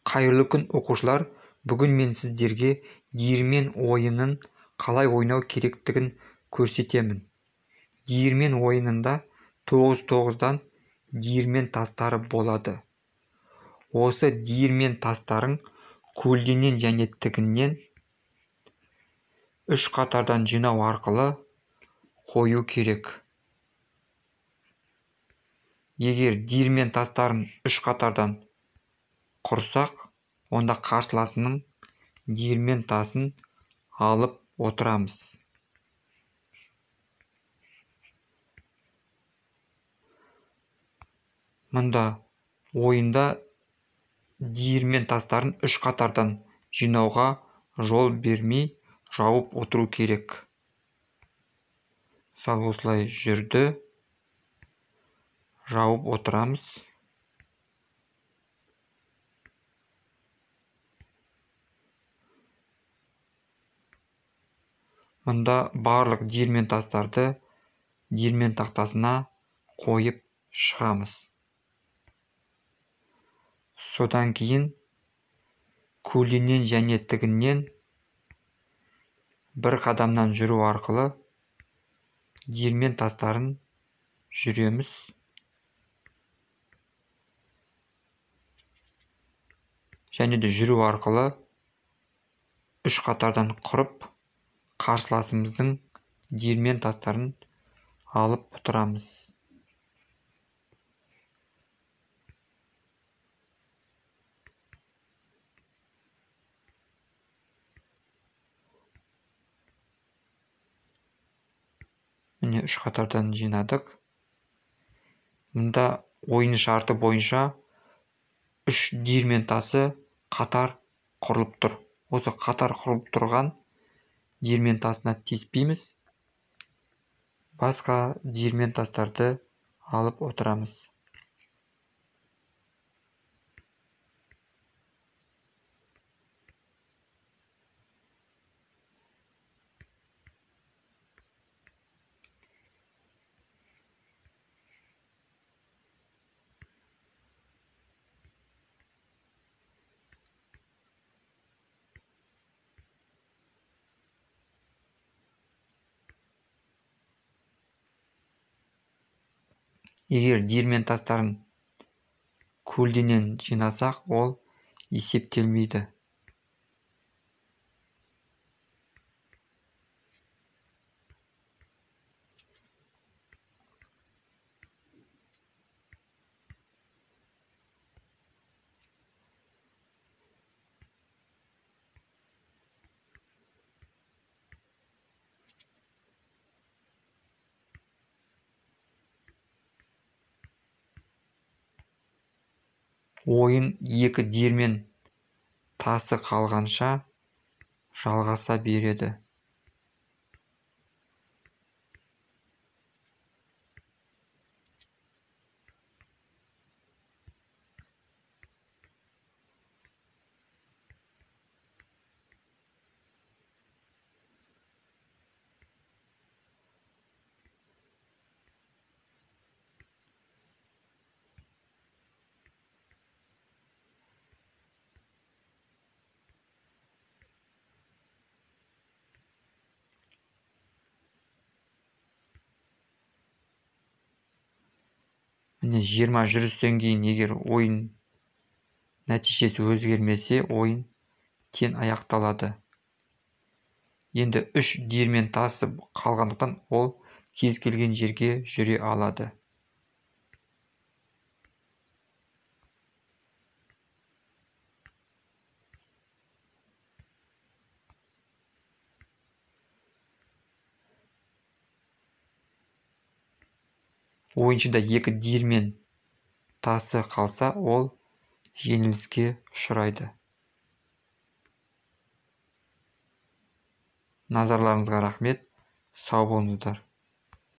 Қайырлы күн оқушылар, бүгін мен сіздерге диірмен ойынын қалай ойнау керектігін көрсетемін. Диірмен ойынында 9-9-дан диірмен тастары болады. Осы диірмен тастарын көлденең және тігінен 3 қатардан жинау арқылы қою керек. Егер диірмен тастарын 3 қатардан құрсақ, онда қарсыласының диірмен тасын алып отырамыз. Мұнда ойында диірмен тастарын 3 қатардан жинауға жол бермей жауып отыру керек. Мысалы, осылай жүрді, жауып отырамыз. Мұнда барлық диірмен тастарды диірмен тақтасына қойып шығамыз. Содан кейін көлденең және тігінен бір қадамнан жүру арқылы диірмен тастарын жүреміз. Және де жүру арқылы 3 қатардан құрып, қарсыласымыздың диірмен тастарын алып отырамыз. Міне 3 қатардан жинадық. Мұнда ойын шарты бойынша 3 диірмен тасы қатар құрылып тұр. Осы қатар құрылып тұрған диірмен тасына теспейміз. Басқа диірмен тастарды алып отырамыз. Егер диірмен тастарын көлденең жинасақ, ол есептелмейді. Ойын 2 диірмен тасы қалғанша жалғаса береді. Міне 20 жүрістен кейін егер ойын нәтижесі өзгермесе, ойын тең аяқталады. Енді 3 диірмен тасы қалғандықтан ол кез келген жерге жүре алады. Ойыншыда 2 диірмен тасы қалса, ол жеңіліске ұшырайды. Назарларыңызға рахмет. Сау болыңыздар.